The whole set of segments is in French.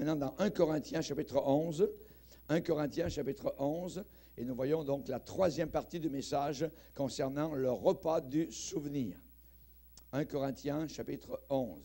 maintenant dans 1 Corinthiens chapitre 11. 1 Corinthiens chapitre 11. Et nous voyons donc la troisième partie du message concernant le repas du souvenir. 1 Corinthiens chapitre 11.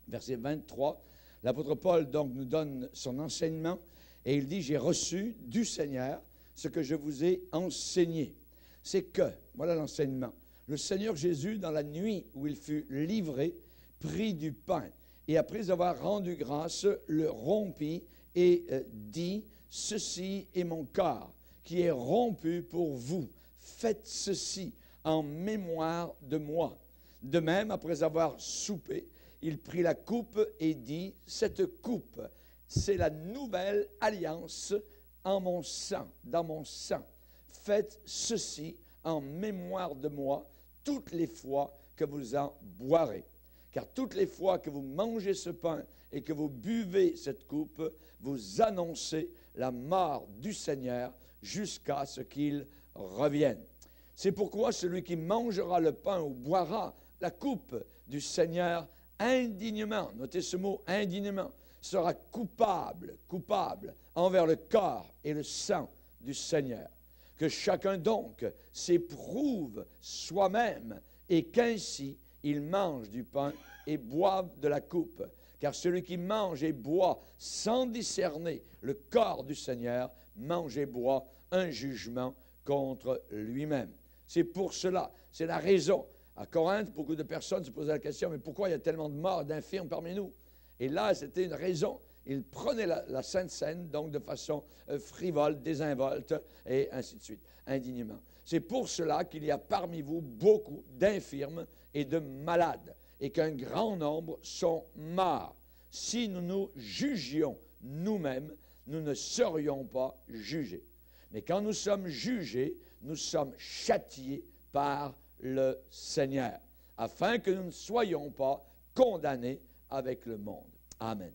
Verset 23. L'apôtre Paul donc nous donne son enseignement et il dit « J'ai reçu du Seigneur ce que je vous ai enseigné. » C'est que, voilà l'enseignement, le Seigneur Jésus, dans la nuit où il fut livré, prit du pain et après avoir rendu grâce, le rompit et dit « Ceci est mon corps qui est rompu pour vous. Faites ceci en mémoire de moi. » De même, après avoir soupé, il prit la coupe et dit « Cette coupe, c'est la nouvelle alliance en mon sang, dans mon sang. Faites ceci en mémoire de moi toutes les fois que vous en boirez. Car toutes les fois que vous mangez ce pain et que vous buvez cette coupe, vous annoncez la mort du Seigneur jusqu'à ce qu'il revienne. C'est pourquoi celui qui mangera le pain ou boira la coupe du Seigneur indignement, notez ce mot indignement, sera coupable envers le corps et le sang du Seigneur. Que chacun donc s'éprouve soi-même et qu'ainsi il mange du pain et boive de la coupe. Car celui qui mange et boit sans discerner le corps du Seigneur, mange et boit un jugement contre lui-même. C'est pour cela, c'est la raison. À Corinthe, beaucoup de personnes se posaient la question, mais pourquoi il y a tellement de morts, d'infirmes parmi nous? Et là, c'était une raison. Ils prenaient la Sainte Seine, donc de façon frivole, désinvolte, et ainsi de suite, indignement. C'est pour cela qu'il y a parmi vous beaucoup d'infirmes et de malades, et qu'un grand nombre sont morts. Si nous nous jugions nous-mêmes, nous ne serions pas jugés. Mais quand nous sommes jugés, nous sommes châtiés par le Seigneur, afin que nous ne soyons pas condamnés avec le monde. Amen.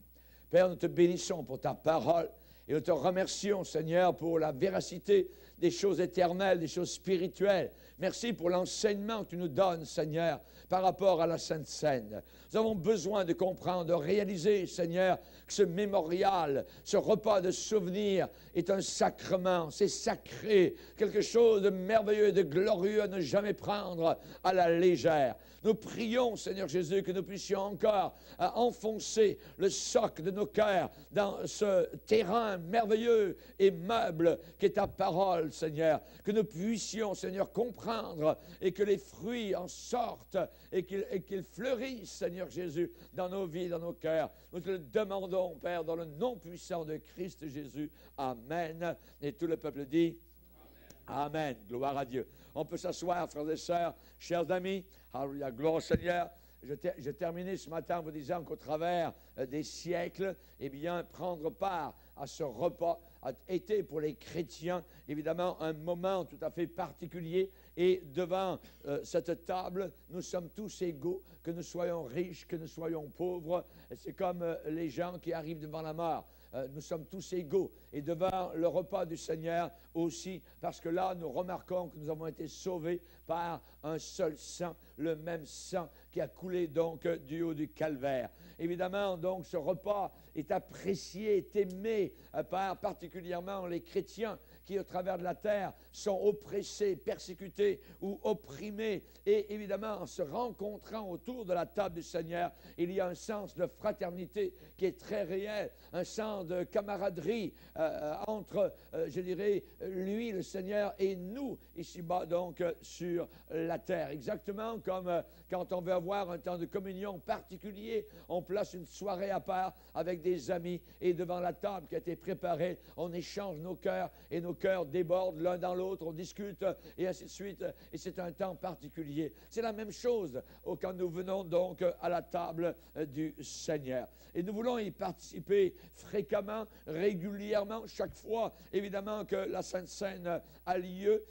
Père, nous te bénissons pour ta parole et nous te remercions, Seigneur, pour la véracité des choses éternelles, des choses spirituelles. Merci pour l'enseignement que tu nous donnes, Seigneur, par rapport à la Sainte Seine. Nous avons besoin de comprendre, de réaliser, Seigneur, que ce mémorial, ce repas de souvenir est un sacrement, c'est sacré, quelque chose de merveilleux et de glorieux à ne jamais prendre à la légère. Nous prions, Seigneur Jésus, que nous puissions encore enfoncer le soc de nos cœurs dans ce terrain merveilleux et meuble qu'est ta parole, Seigneur. Que nous puissions, Seigneur, comprendre et que les fruits en sortent et qu'ils fleurissent, Seigneur Jésus, dans nos vies, dans nos cœurs. Nous te le demandons, Père, dans le nom puissant de Christ Jésus. Amen. Et tout le peuple dit Amen. Amen. Gloire à Dieu. On peut s'asseoir, frères et sœurs, chers amis. Alléluia. Gloire au Seigneur. J'ai terminé ce matin en vous disant qu'au travers des siècles, eh bien, prendre part à ce repas a été pour les chrétiens, évidemment, un moment tout à fait particulier. Et devant cette table, nous sommes tous égaux, que nous soyons riches, que nous soyons pauvres. C'est comme les gens qui arrivent devant la mort. Nous sommes tous égaux. Et devant le repas du Seigneur aussi, parce que là, nous remarquons que nous avons été sauvés par un seul sang, le même sang qui a coulé donc du haut du calvaire. Évidemment, donc, ce repas est apprécié, est aimé par particulièrement les chrétiens qui, au travers de la terre, sont oppressés, persécutés ou opprimés. Et évidemment, en se rencontrant autour de la table du Seigneur, il y a un sens de fraternité qui est très réel, un sens de camaraderie entre, je dirais, lui, le Seigneur, et nous, ici-bas, donc, sur la terre. Exactement comme quand on veut avoir un temps de communion particulier, on place une soirée à part avec des amis, et devant la table qui a été préparée, on échange nos cœurs, et nos cœurs débordent l'un dans l'autre, on discute, et ainsi de suite, et c'est un temps particulier. C'est la même chose quand nous venons donc à la table du Seigneur. Et nous voulons y participer fréquemment, régulièrement, chaque fois, évidemment, que la Sainte Seine a lieu.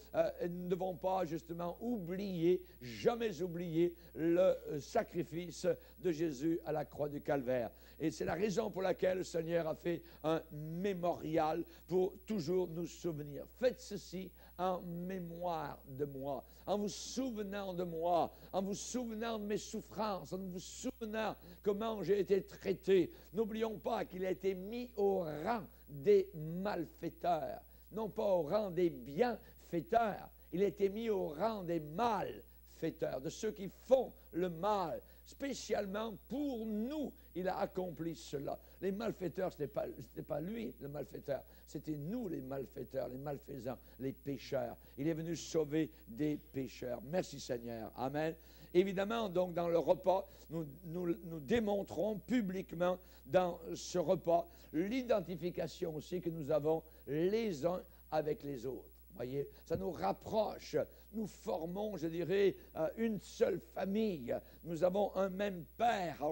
Nous ne devons pas, justement, oublier, jamais oublier le sacrifice de Jésus à la croix du Calvaire. Et c'est la raison pour laquelle le Seigneur a fait un mémorial pour toujours nous souvenir. Faites ceci en mémoire de moi, en vous souvenant de moi, en vous souvenant de mes souffrances, en vous souvenant comment j'ai été traité. N'oublions pas qu'il a été mis au rang des malfaiteurs, non pas au rang des bienfaiteurs. Il a été mis au rang des malfaiteurs, de ceux qui font le mal. Spécialement pour nous, il a accompli cela. Les malfaiteurs, ce n'était pas lui, le malfaiteur. C'était nous, les malfaiteurs, les malfaisants, les pécheurs. Il est venu sauver des pécheurs. Merci Seigneur. Amen. Évidemment, donc, dans le repas, nous démontrons publiquement dans ce repas l'identification aussi que nous avons les uns avec les autres. Voyez, ça nous rapproche. Nous formons, je dirais, une seule famille. Nous avons un même Père,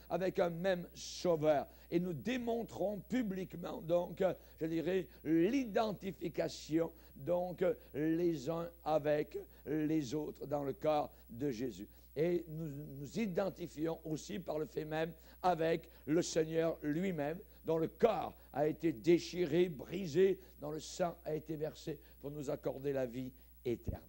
avec un même Sauveur. Et nous démontrons publiquement, donc, je dirais, l'identification, donc, les uns avec les autres dans le corps de Jésus. Et nous nous identifions aussi par le fait même avec le Seigneur lui-même, dont le corps a été déchiré, brisé, dont le sang a été versé pour nous accorder la vie éternelle.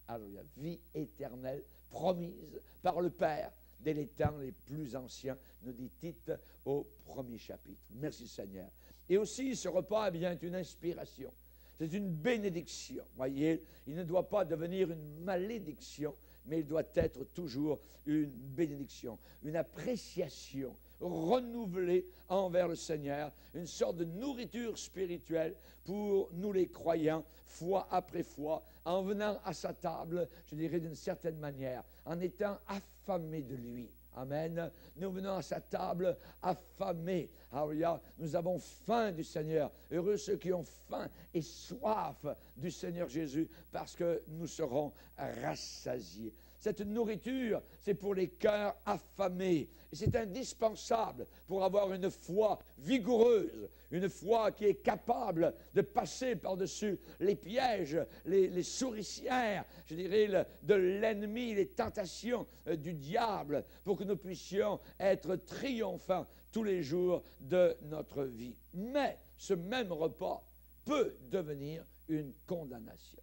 Alléluia. Vie éternelle promise par le Père dès les temps les plus anciens, nous dit Tite au 1er chapitre. Merci Seigneur. Et aussi, ce repas est une inspiration. C'est une bénédiction. Voyez, il ne doit pas devenir une malédiction, mais il doit être toujours une bénédiction, une appréciation renouvelée envers le Seigneur, une sorte de nourriture spirituelle pour nous les croyants, fois après fois, en venant à sa table, je dirais d'une certaine manière, en étant affamés de lui. Amen. Nous venons à sa table affamés. Alléluia. Nous avons faim du Seigneur. Heureux ceux qui ont faim et soif du Seigneur Jésus, parce que nous serons rassasiés. Cette nourriture, c'est pour les cœurs affamés. Et c'est indispensable pour avoir une foi vigoureuse, une foi qui est capable de passer par-dessus les pièges, les souricières, je dirais, de l'ennemi, les tentations du diable, pour que nous puissions être triomphants tous les jours de notre vie. Mais ce même repas peut devenir une condamnation.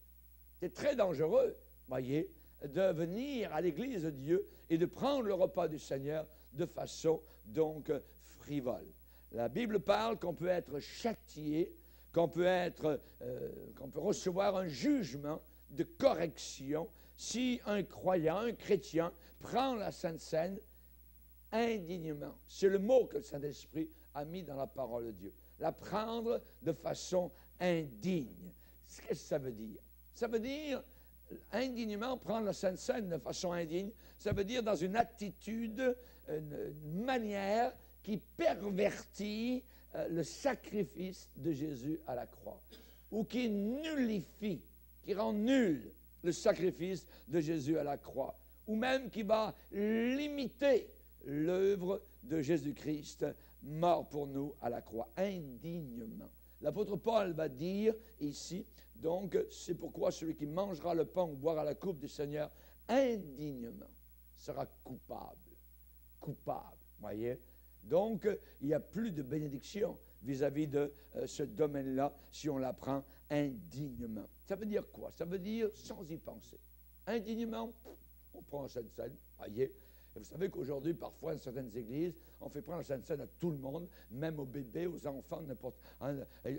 C'est très dangereux, voyez, de venir à l'Église de Dieu et de prendre le repas du Seigneur de façon donc frivole. La Bible parle qu'on peut être châtié, qu'on peut recevoir un jugement de correction si un croyant, un chrétien, prend la Sainte Seine indignement. C'est le mot que le Saint-Esprit a mis dans la parole de Dieu. La prendre de façon indigne. Qu'est-ce que ça veut dire? Ça veut dire indignement prendre la Sainte Seine de façon indigne, ça veut dire dans une attitude, une manière qui pervertit le sacrifice de Jésus à la croix, ou qui nullifie, qui rend nul le sacrifice de Jésus à la croix, ou même qui va limiter l'œuvre de Jésus-Christ, mort pour nous à la croix, indignement. L'apôtre Paul va dire ici, donc, c'est pourquoi celui qui mangera le pain ou boira la coupe du Seigneur indignement sera coupable. Coupable, voyez. Donc, il n'y a plus de bénédiction vis-à-vis de ce domaine-là si on la prend indignement. Ça veut dire quoi? Ça veut dire sans y penser. Indignement, on prend la Sainte Seine, voyez. Et vous savez qu'aujourd'hui, parfois, dans certaines églises, on fait prendre la Sainte Seine à tout le monde, même aux bébés, aux enfants, n'importe.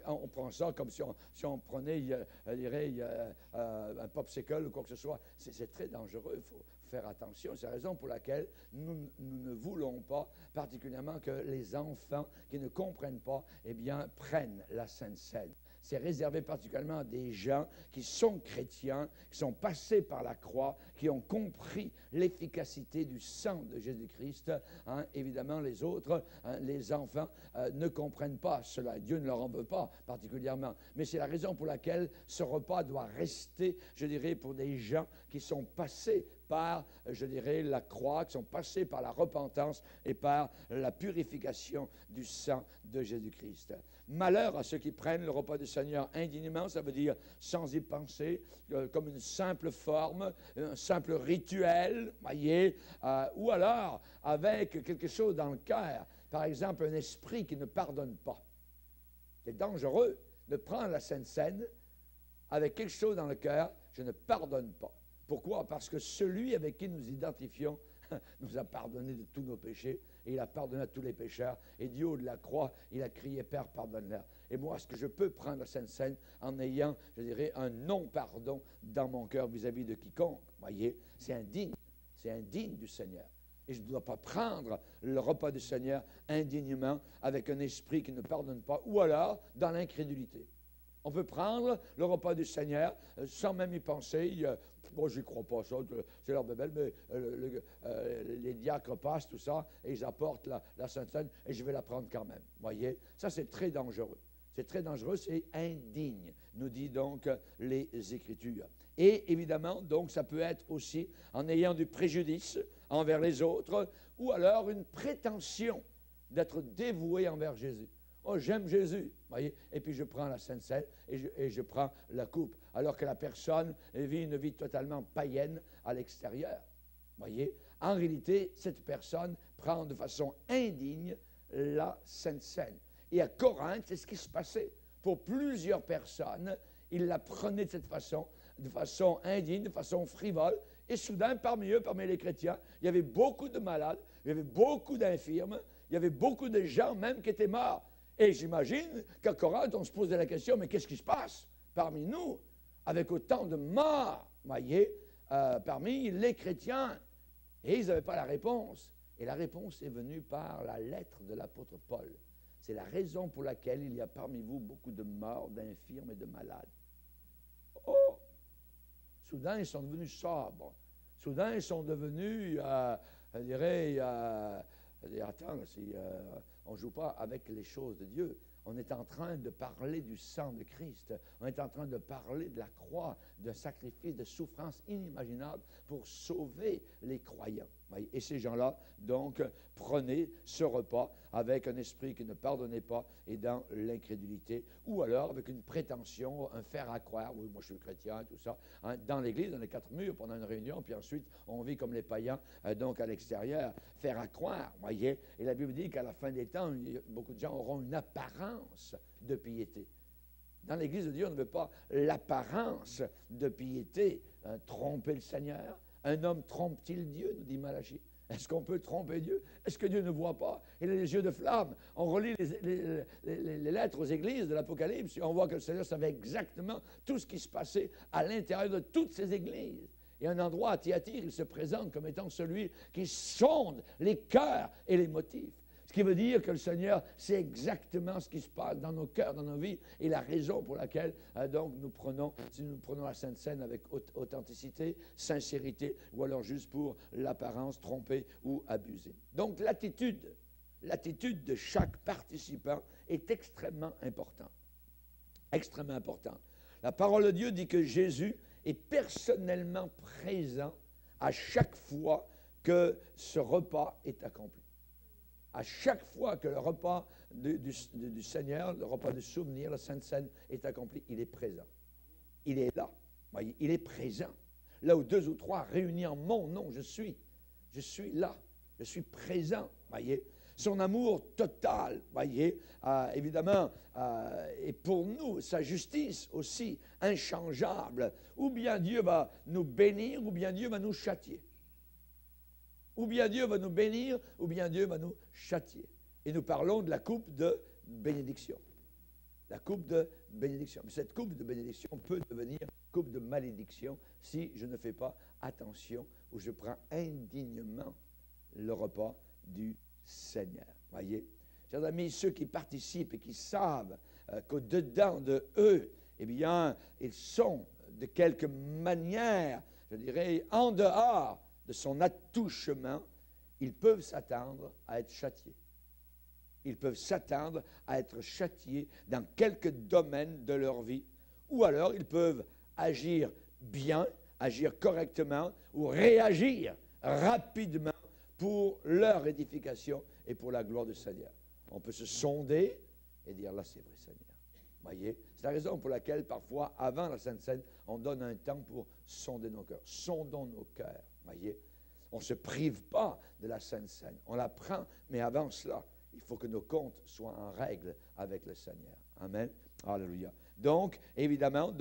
On prend ça comme si on prenait, un popsicle ou quoi que ce soit. C'est très dangereux, il faut faire attention. C'est la raison pour laquelle nous ne voulons pas, particulièrement que les enfants qui ne comprennent pas, eh bien, prennent la Sainte Seine. C'est réservé particulièrement à des gens qui sont chrétiens, qui sont passés par la croix, qui ont compris l'efficacité du sang de Jésus-Christ. Hein. Évidemment, les autres, les enfants, ne comprennent pas cela. Dieu ne leur en veut pas particulièrement. Mais c'est la raison pour laquelle ce repas doit rester, je dirais, pour des gens qui sont passés par, je dirais, la croix, qui sont passés par la repentance et par la purification du sang de Jésus-Christ. Malheur à ceux qui prennent le repas du Seigneur indignement, ça veut dire sans y penser, comme une simple forme, un simple rituel, voyez, ou alors avec quelque chose dans le cœur, par exemple un esprit qui ne pardonne pas. C'est dangereux de prendre la Sainte Seine avec quelque chose dans le cœur, je ne pardonne pas. Pourquoi? Parce que celui avec qui nous identifions nous a pardonné de tous nos péchés, et il a pardonné à tous les pécheurs, et Dieu, de la croix, il a crié, Père, pardonne-leur. Et moi, est-ce que je peux prendre la Sainte Seine en ayant, je dirais, un non-pardon dans mon cœur vis-à-vis de quiconque? Voyez, c'est indigne du Seigneur. Et je ne dois pas prendre le repas du Seigneur indignement avec un esprit qui ne pardonne pas, ou alors dans l'incrédulité. On peut prendre le repas du Seigneur sans même y penser. Moi, je n'y crois pas, ça, c'est leur bébelle, mais les diacres passent, tout ça, et ils apportent la Sainte Seine, et je vais la prendre quand même. Voyez, ça, c'est très dangereux. C'est très dangereux, c'est indigne, nous dit donc les Écritures. Et évidemment, donc, ça peut être aussi en ayant du préjudice envers les autres, ou alors une prétention d'être dévoué envers Jésus. Oh, j'aime Jésus, voyez, et puis je prends la Sainte Seine et je prends la coupe, alors que la personne vit une vie totalement païenne à l'extérieur. Voyez, en réalité, cette personne prend de façon indigne la Sainte Seine. Et à Corinthe, c'est ce qui se passait. Pour plusieurs personnes, ils la prenaient de façon indigne, de façon frivole. Et soudain, parmi eux, parmi les chrétiens, il y avait beaucoup de malades, il y avait beaucoup d'infirmes, il y avait beaucoup de gens même qui étaient morts. Et j'imagine qu'à Corinthe, on se posait la question, mais qu'est-ce qui se passe parmi nous, avec autant de morts, voyez, parmi les chrétiens? Et ils n'avaient pas la réponse. Et la réponse est venue par la lettre de l'apôtre Paul. C'est la raison pour laquelle il y a parmi vous beaucoup de morts, d'infirmes et de malades. Oh! Soudain, ils sont devenus sobres. Soudain, ils sont devenus, je dirais, attends, on ne joue pas avec les choses de Dieu. On est en train de parler du sang de Christ. On est en train de parler de la croix, d'un sacrifice de souffrance inimaginable pour sauver les croyants. Et ces gens-là, donc, prenaient ce repas avec un esprit qui ne pardonnait pas et dans l'incrédulité, ou alors avec une prétention, un faire à croire, oui, moi je suis chrétien, tout ça, hein, dans l'Église, dans les quatre murs, pendant une réunion, puis ensuite on vit comme les païens, donc à l'extérieur, faire à croire, voyez. Et la Bible dit qu'à la fin des temps, beaucoup de gens auront une apparence de piété. Dans l'Église de Dieu, on ne veut pas l'apparence de piété, hein, tromper le Seigneur. Un homme trompe-t-il Dieu, nous dit Malachie. Est-ce qu'on peut tromper Dieu? Est-ce que Dieu ne voit pas? Il a les yeux de flamme. On relit les lettres aux églises de l'Apocalypse et on voit que le Seigneur savait exactement tout ce qui se passait à l'intérieur de toutes ces églises. Il y a un endroit à Thyatire, il se présente comme étant celui qui sonde les cœurs et les motifs. Ce qui veut dire que le Seigneur sait exactement ce qui se passe dans nos cœurs, dans nos vies, et la raison pour laquelle, donc, si nous prenons la Sainte Seine avec authenticité, sincérité, ou alors juste pour l'apparence, tromper ou abuser. Donc, l'attitude de chaque participant est extrêmement importante. Extrêmement importante. La parole de Dieu dit que Jésus est personnellement présent à chaque fois que ce repas est accompli. À chaque fois que le repas du Seigneur, le repas de souvenir, la Sainte Seine est accompli, il est présent. Il est là. Voyez, il est présent. Là où deux ou trois réunis en mon nom, je suis là. Je suis présent. Voyez. Son amour total, voyez, évidemment, et pour nous, sa justice aussi inchangeable. Ou bien Dieu va nous bénir, ou bien Dieu va nous châtier. Ou bien Dieu va nous bénir, ou bien Dieu va nous châtier. Et nous parlons de la coupe de bénédiction. La coupe de bénédiction. Mais cette coupe de bénédiction peut devenir coupe de malédiction si je ne fais pas attention ou je prends indignement le repas du Seigneur. Voyez, chers amis, ceux qui participent et qui savent qu'au-dedans de eux, eh bien, ils sont de quelque manière, je dirais, en dehors de son attouchement, ils peuvent s'attendre à être châtiés. Ils peuvent s'attendre à être châtiés dans quelques domaines de leur vie, ou alors ils peuvent agir bien, agir correctement, ou réagir rapidement pour leur édification et pour la gloire du Seigneur. On peut se sonder et dire, là c'est vrai Seigneur. Voyez, c'est la raison pour laquelle parfois, avant la Sainte Seine, on donne un temps pour sonder nos cœurs. Sondons nos cœurs, voyez. On ne se prive pas de la Sainte Seine. On la prend, mais avant cela, il faut que nos comptes soient en règle avec le Seigneur. Amen. Alléluia. Donc, évidemment,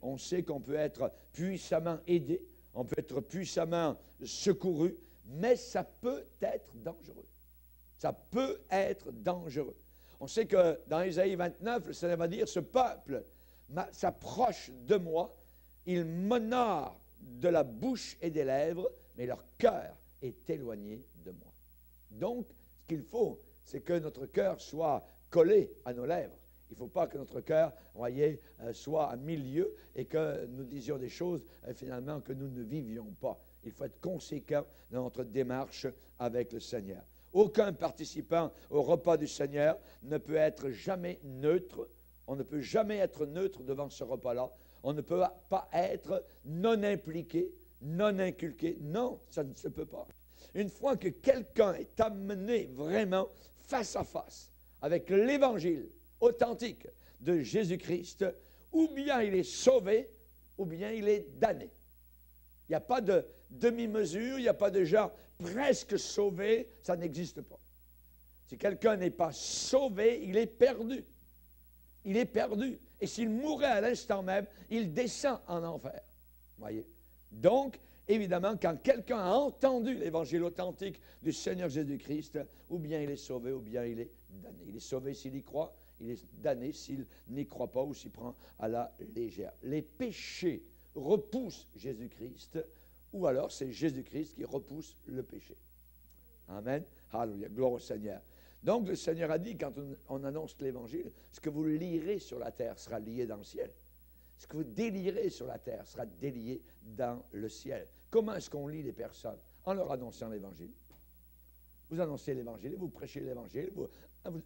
on sait qu'on peut être puissamment aidé, on peut être puissamment secouru, mais ça peut être dangereux. Ça peut être dangereux. On sait que dans Ésaïe 29, le Seigneur va dire, ce peuple s'approche de moi, il m'honore de la bouche et des lèvres, mais leur cœur est éloigné de moi. Donc, ce qu'il faut, c'est que notre cœur soit collé à nos lèvres. Il ne faut pas que notre cœur, voyez, soit à milieu et que nous disions des choses, finalement, que nous ne vivions pas. Il faut être conséquent dans notre démarche avec le Seigneur. Aucun participant au repas du Seigneur ne peut être jamais neutre. On ne peut jamais être neutre devant ce repas-là. On ne peut pas être non impliqué, non inculqué. Non, ça ne se peut pas. Une fois que quelqu'un est amené vraiment face à face avec l'Évangile authentique de Jésus-Christ, ou bien il est sauvé, ou bien il est damné. Il n'y a pas de demi-mesure, il n'y a pas de genre presque sauvé, ça n'existe pas. Si quelqu'un n'est pas sauvé, il est perdu. Il est perdu. Et s'il mourait à l'instant même, il descend en enfer. Voyez? Donc, évidemment, quand quelqu'un a entendu l'évangile authentique du Seigneur Jésus-Christ, ou bien il est sauvé, ou bien il est damné. Il est sauvé s'il y croit, il est damné s'il n'y croit pas ou s'il prend à la légère. Les péchés repoussent Jésus-Christ, ou alors c'est Jésus-Christ qui repousse le péché. Amen. Alléluia. Gloire au Seigneur. Donc, le Seigneur a dit, quand on annonce l'Évangile, ce que vous lirez sur la terre sera lié dans le ciel. Ce que vous délirez sur la terre sera délié dans le ciel. Comment est-ce qu'on lit les personnes? En leur annonçant l'Évangile. Vous annoncez l'Évangile, vous prêchez l'Évangile,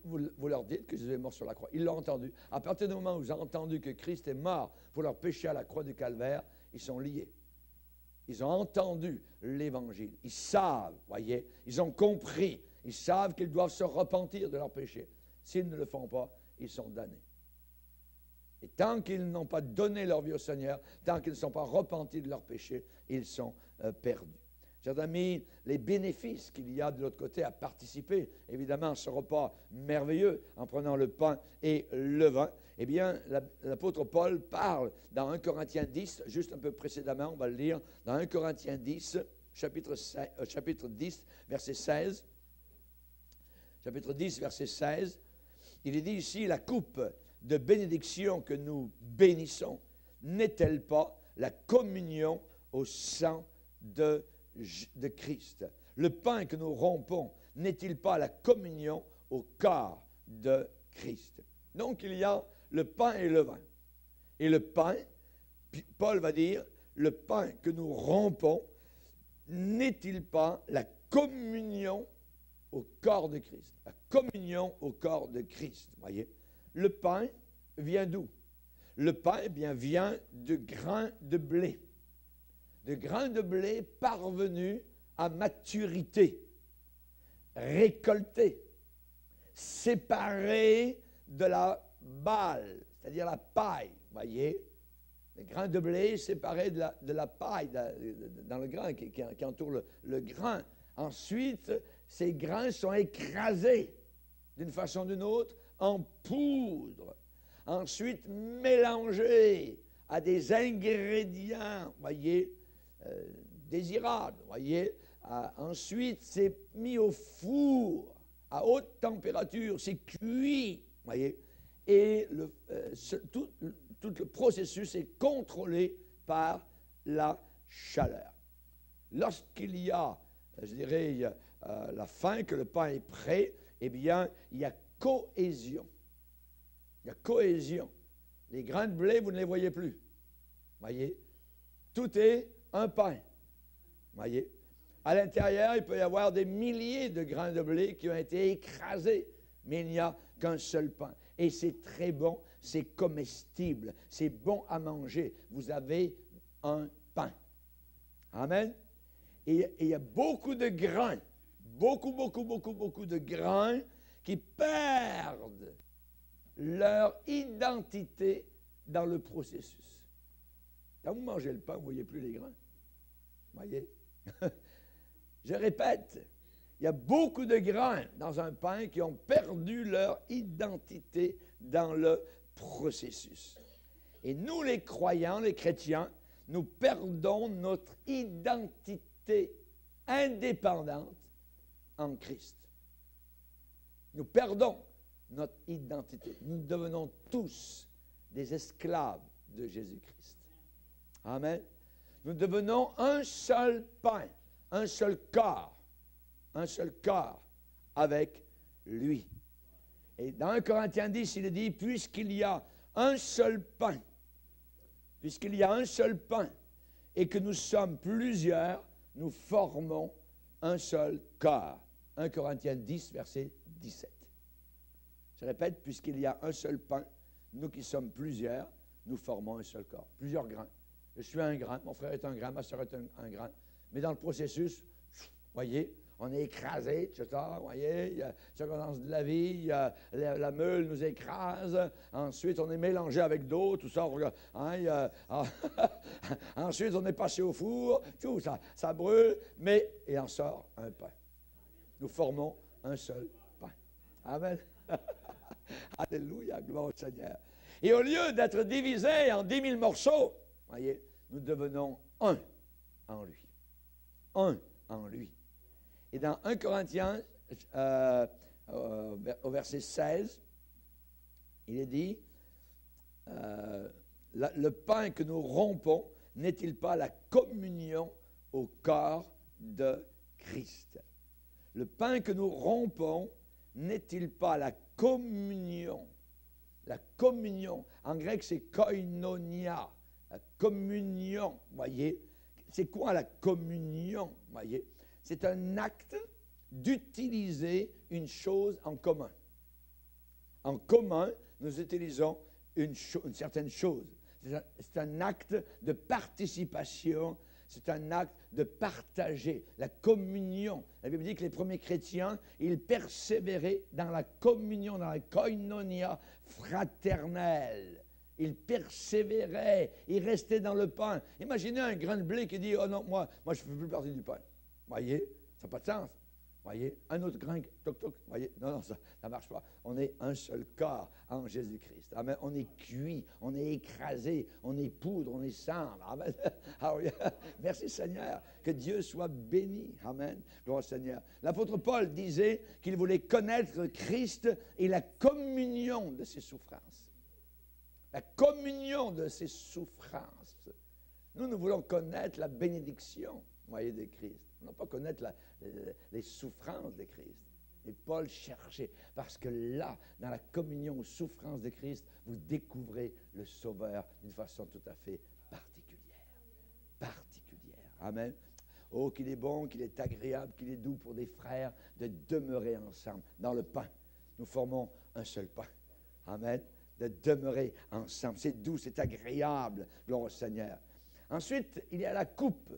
vous leur dites que Jésus est mort sur la croix. Ils l'ont entendu. À partir du moment où ils ont entendu que Christ est mort pour leur péché à la croix du Calvaire, ils sont liés. Ils ont entendu l'Évangile. Ils savent, voyez, ils ont compris. Ils savent qu'ils doivent se repentir de leur péché. S'ils ne le font pas, ils sont damnés. Et tant qu'ils n'ont pas donné leur vie au Seigneur, tant qu'ils ne sont pas repentis de leur péché, ils sont perdus. Chers amis, les bénéfices qu'il y a de l'autre côté à participer, évidemment, à ce repas merveilleux, en prenant le pain et le vin, eh bien, l'apôtre Paul parle dans 1 Corinthiens 10, juste un peu précédemment, on va le lire, dans 1 Corinthiens 10, chapitre 10, verset 16. Chapitre 10, verset 16, il est dit ici, la coupe de bénédiction que nous bénissons, n'est-elle pas la communion au sang de Christ? Le pain que nous rompons, n'est-il pas la communion au corps de Christ? Donc, il y a le pain et le vin. Et le pain, Paul va dire, le pain que nous rompons, n'est-il pas la communion au corps de Christ? La communion au corps de Christ, voyez. Le pain vient d'où? Le pain, eh bien, vient de grains de blé. De grains de blé parvenus à maturité, récoltés, séparés de la balle, c'est-à-dire la paille, voyez. Les grains de blé séparés de la paille dans le grain qui entoure le grain. Ensuite, ces grains sont écrasés d'une façon ou d'une autre en poudre. Ensuite, mélangés à des ingrédients, voyez, désirables, voyez. Ensuite, c'est mis au four à haute température, c'est cuit, voyez. Et tout le processus est contrôlé par la chaleur. Lorsqu'il y a, je dirais, la faim, que le pain est prêt, eh bien, il y a cohésion. Il y a cohésion. Les grains de blé, vous ne les voyez plus. Voyez? Tout est un pain. Voyez? À l'intérieur, il peut y avoir des milliers de grains de blé qui ont été écrasés, mais il n'y a qu'un seul pain. Et c'est très bon, c'est comestible, c'est bon à manger. Vous avez un pain. Amen? Et il y a beaucoup de grains, beaucoup de grains qui perdent leur identité dans le processus. Quand vous mangez le pain, vous ne voyez plus les grains. Voyez? Je répète, il Il y a beaucoup de grains dans un pain qui ont perdu leur identité dans le processus. Et nous, les croyants, les chrétiens, nous perdons notre identité indépendante en Christ. Nous perdons notre identité. Nous devenons tous des esclaves de Jésus-Christ. Amen. Nous devenons un seul pain, un seul corps avec lui. Et dans 1 Corinthiens 10, il est dit, puisqu'il y a un seul pain, et que nous sommes plusieurs, nous formons un seul corps. 1 Corinthiens 10, verset 17. Je répète, puisqu'il y a un seul pain, nous qui sommes plusieurs, nous formons un seul corps. Plusieurs grains. Je suis un grain, mon frère est un grain, ma soeur est un grain. Mais dans le processus, voyez, on est écrasé, etc. Voyez, il y a la circonstance de la vie, la meule nous écrase. Ensuite, on est mélangé avec d'autres, tout ça. Ensuite, on est passé au four, tout ça brûle, mais il en sort un pain. Nous formons un seul pain. Amen. Alléluia, gloire au Seigneur. Et au lieu d'être divisés en 10 000 morceaux, voyez, nous devenons un en lui. Un en lui. Et dans 1 Corinthiens, au verset 16, il est dit, le pain que nous rompons n'est-il pas la communion au corps de Christ? Le pain que nous rompons n'est-il pas la communion? La communion, en grec c'est koinonia, la communion, voyez. C'est quoi la communion, voyez? C'est un acte d'utiliser une chose en commun. En commun, nous utilisons une certaine chose. C'est un acte de participation, c'est un acte de partager, la communion. La Bible dit que les premiers chrétiens, ils persévéraient dans la communion, dans la koinonia fraternelle. Ils persévéraient, ils restaient dans le pain. Imaginez un grain de blé qui dit « Oh non, moi je ne fais plus partie du pain. » Voyez, ça n'a pas de sens. Voyez, un autre grain, toc, toc, voyez, non, ça ne marche pas. On est un seul corps en Jésus-Christ. Amen. On est cuit, on est écrasé, on est poudre, on est cendre. Amen. Merci Seigneur, que Dieu soit béni. Amen. Gloire au Seigneur. L'apôtre Paul disait qu'il voulait connaître Christ et la communion de ses souffrances. La communion de ses souffrances. Nous voulons connaître la bénédiction, voyez, de Christ. Nous ne voulons pas connaître les souffrances de Christ. Et Paul cherchait, parce que là, dans la communion aux souffrances de Christ, vous découvrez le Sauveur d'une façon tout à fait particulière. Particulière. Amen. Oh, qu'il est bon, qu'il est agréable, qu'il est doux pour des frères de demeurer ensemble dans le pain. Nous formons un seul pain. Amen. De demeurer ensemble. C'est doux, c'est agréable. Gloire au Seigneur. Ensuite, il y a la coupe.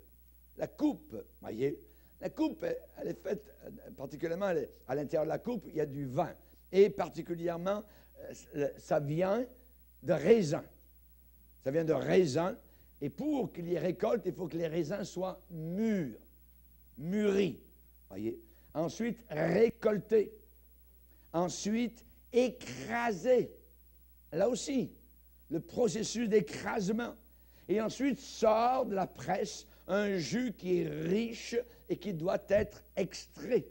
La coupe, voyez, la coupe, elle est faite, particulièrement à l'intérieur de la coupe, il y a du vin. Et particulièrement, ça vient de raisin. Ça vient de raisin. Et pour qu'il y ait récolte, il faut que les raisins soient mûrs, mûris. Voyez. Ensuite, récoltés. Ensuite, écrasés. Là aussi, le processus d'écrasement. Et ensuite, sort de la presse un jus qui est riche et qui doit être extrait.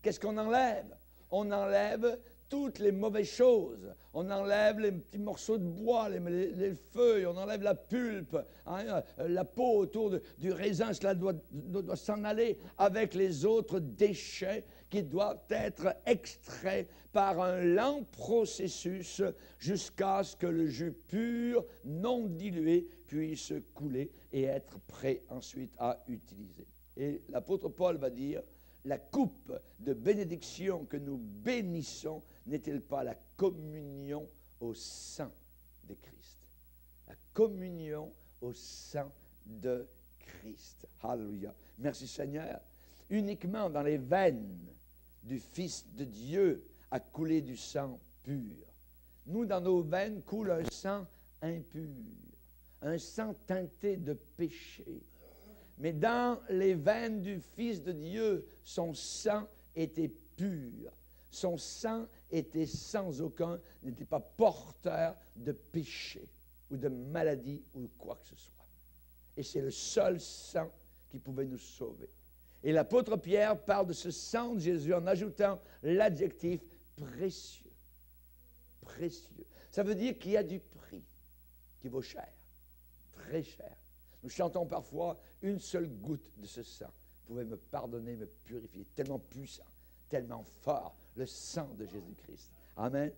Qu'est-ce qu'on enlève? On enlève toutes les mauvaises choses. On enlève les petits morceaux de bois, les feuilles, on enlève la pulpe, hein, la peau autour du raisin, cela doit s'en aller avec les autres déchets qui doivent être extraits par un lent processus jusqu'à ce que le jus pur, non dilué, puisse couler et être prêt ensuite à utiliser. Et l'apôtre Paul va dire, la coupe de bénédiction que nous bénissons n'est-elle pas la communion au sang de Christ? La communion au sang de Christ. Alléluia. Merci Seigneur. Uniquement dans les veines du Fils de Dieu a coulé du sang pur. Nous, dans nos veines, coule un sang impur, un sang teinté de péché. Mais dans les veines du Fils de Dieu, son sang était pur. Son sang était sans aucun, n'était pas porteur de péché ou de maladie ou quoi que ce soit. Et c'est le seul sang qui pouvait nous sauver. Et l'apôtre Pierre parle de ce sang de Jésus en ajoutant l'adjectif précieux. Précieux. Ça veut dire qu'il y a du prix, qui vaut cher, très cher. Nous chantons parfois une seule goutte de ce sang pouvait me pardonner, me purifier. Tellement puissant, tellement fort, le sang de Jésus-Christ. Amen.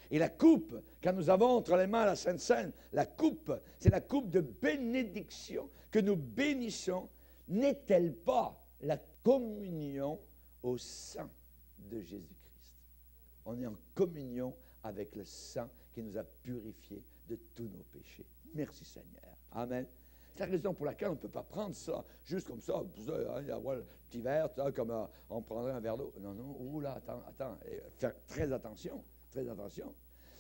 Et la coupe, quand nous avons entre les mains la Sainte Seine, la coupe, c'est la coupe de bénédiction que nous bénissons. N'est-elle pas la communion au sang de Jésus-Christ? On est en communion avec le sang qui nous a purifiés de tous nos péchés. Merci Seigneur. Amen. C'est la raison pour laquelle on ne peut pas prendre ça juste comme ça, avoir le petit verre, comme on prendrait un verre d'eau. Non, non, oula, attends, faire très attention, très attention.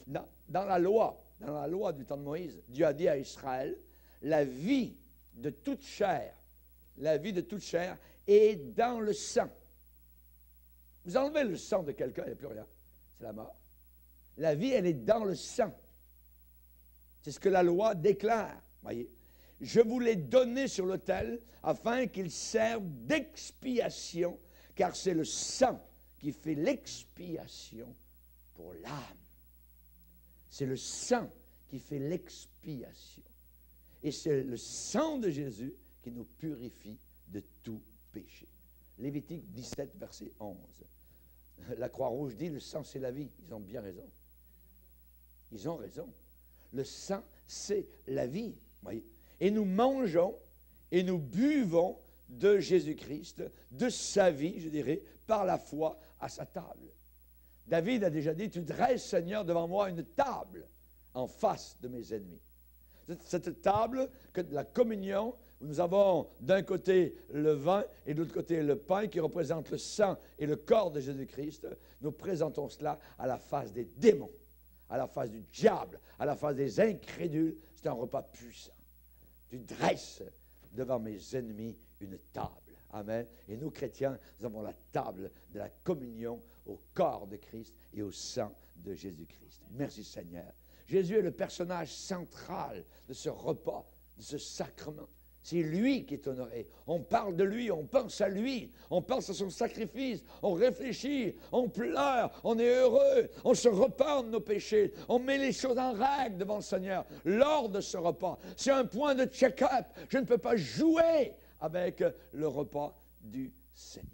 Dans la loi du temps de Moïse, Dieu a dit à Israël, la vie de toute chair est dans le sang. Vous enlevez le sang de quelqu'un, il n'y a plus rien, c'est la mort. La vie, elle est dans le sang. C'est ce que la loi déclare, voyez. Je vous l'ai donné sur l'autel afin qu'il serve d'expiation, car c'est le sang qui fait l'expiation pour l'âme. C'est le sang qui fait l'expiation. Et c'est le sang de Jésus qui nous purifie de tout péché. Lévitique 17, verset 11. La Croix-Rouge dit, le sang c'est la vie. Ils ont bien raison. Ils ont raison. Le sang c'est la vie. Voyez. Et nous mangeons et nous buvons de Jésus-Christ, de sa vie, je dirais, par la foi à sa table. David a déjà dit, tu dresses, Seigneur, devant moi une table en face de mes ennemis. Cette table, la communion, où nous avons d'un côté le vin et de l'autre côté le pain qui représente le sang et le corps de Jésus-Christ, nous présentons cela à la face des démons, à la face du diable, à la face des incrédules. C'est un repas puissant. Tu dresses devant mes ennemis une table. Amen. Et nous, chrétiens, nous avons la table de la communion au corps de Christ et au sang de Jésus-Christ. Merci Seigneur. Jésus est le personnage central de ce repas, de ce sacrement. C'est lui qui est honoré. On parle de lui, on pense à lui, on pense à son sacrifice, on réfléchit, on pleure, on est heureux, on se repent de nos péchés, on met les choses en règle devant le Seigneur lors de ce repas. C'est un point de check-up. Je ne peux pas jouer avec le repas du Seigneur.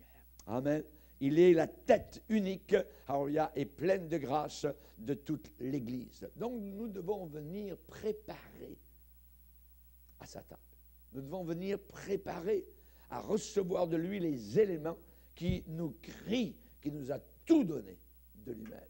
Amen. Il est la tête unique, alléluia, et pleine de grâce de toute l'Église. Donc nous devons venir préparer à sa table. Nous devons venir préparer à recevoir de lui les éléments qui nous crient, qui nous a tout donné de lui-même.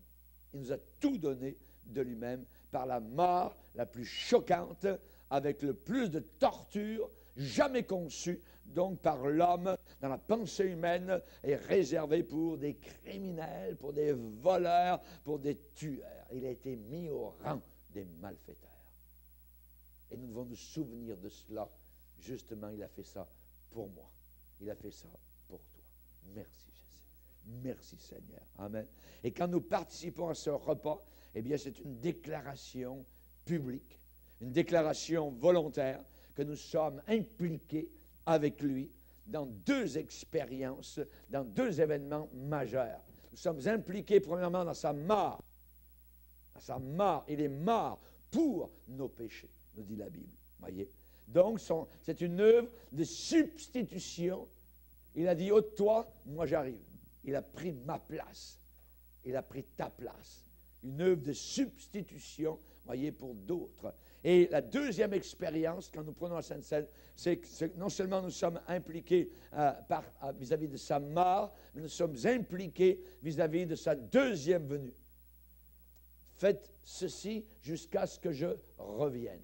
Il nous a tout donné de lui-même par la mort la plus choquante, avec le plus de torture jamais conçue, donc par l'homme dans la pensée humaine, est réservée pour des criminels, pour des voleurs, pour des tueurs. Il a été mis au rang des malfaiteurs. Et nous devons nous souvenir de cela. Justement, il a fait ça pour moi. Il a fait ça pour toi. Merci Jésus. Merci Seigneur. Amen. Et quand nous participons à ce repas, eh bien c'est une déclaration publique, une déclaration volontaire que nous sommes impliqués avec lui dans deux expériences, dans deux événements majeurs. Nous sommes impliqués premièrement dans sa mort. Dans sa mort. Il est mort pour nos péchés, nous dit la Bible. Voyez. Donc, c'est une œuvre de substitution. Il a dit, ôte-toi, moi j'arrive. Il a pris ma place. Il a pris ta place. Une œuvre de substitution, voyez, pour d'autres. Et la deuxième expérience, quand nous prenons la Sainte Seine, c'est que non seulement nous sommes impliqués vis-à-vis de sa mort, mais nous sommes impliqués vis-à-vis de sa deuxième venue. Faites ceci jusqu'à ce que je revienne.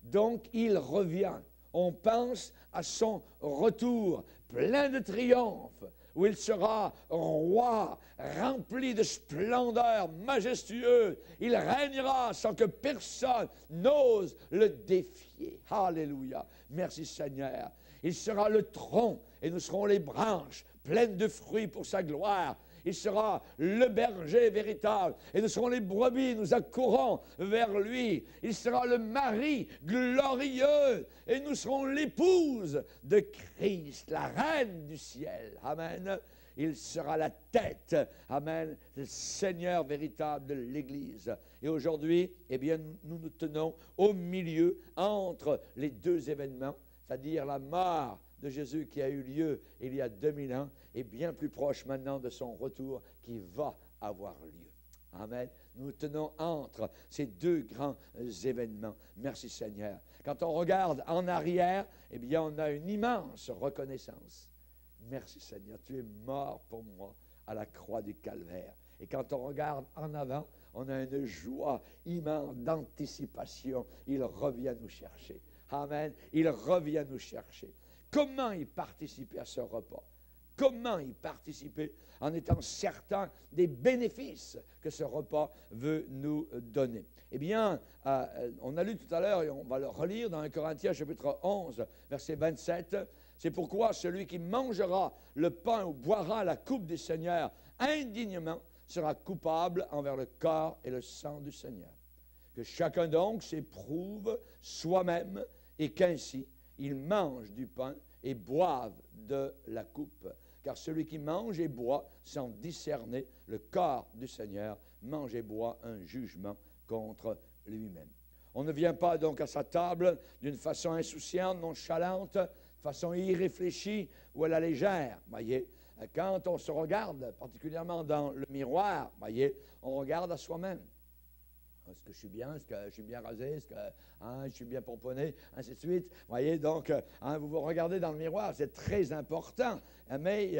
Donc, il revient. On pense à son retour, plein de triomphe, où il sera roi, rempli de splendeur, majestueux. Il régnera sans que personne n'ose le défier. Alléluia. Merci Seigneur. Il sera le tronc et nous serons les branches pleines de fruits pour sa gloire. Il sera le berger véritable et nous serons les brebis, nous accourons vers lui. Il sera le mari glorieux et nous serons l'épouse de Christ, la reine du ciel. Amen. Il sera la tête, amen, le Seigneur véritable de l'Église. Et aujourd'hui, eh bien, nous nous tenons au milieu entre les deux événements, c'est-à-dire la mort de Jésus qui a eu lieu il y a 2000 ans et bien plus proche maintenant de son retour qui va avoir lieu. Amen. Nous nous tenons entre ces deux grands événements. Merci Seigneur. Quand on regarde en arrière, eh bien, on a une immense reconnaissance. Merci Seigneur, tu es mort pour moi à la croix du Calvaire. Et quand on regarde en avant, on a une joie immense d'anticipation. Il revient nous chercher. Amen. Il revient nous chercher. Comment y participer à ce repas? Comment y participer en étant certain des bénéfices que ce repas veut nous donner? Eh bien, on a lu tout à l'heure, et on va le relire dans 1 Corinthiens chapitre 11, verset 27, « C'est pourquoi celui qui mangera le pain ou boira la coupe du Seigneur indignement sera coupable envers le corps et le sang du Seigneur. Que chacun donc s'éprouve soi-même et qu'ainsi il mange du pain et boive de la coupe. Car celui qui mange et boit sans discerner le corps du Seigneur mange et boit un jugement contre lui-même. » On ne vient pas donc à sa table d'une façon insouciante, nonchalante, façon irréfléchie ou à la légère. Voyez, quand on se regarde, particulièrement dans le miroir, voyez, on regarde à soi-même. Est-ce que je suis bien? Est-ce que je suis bien rasé? Est-ce que je suis bien pomponné? Ainsi de suite. Vous voyez, donc, vous vous regardez dans le miroir, c'est très important. Mais il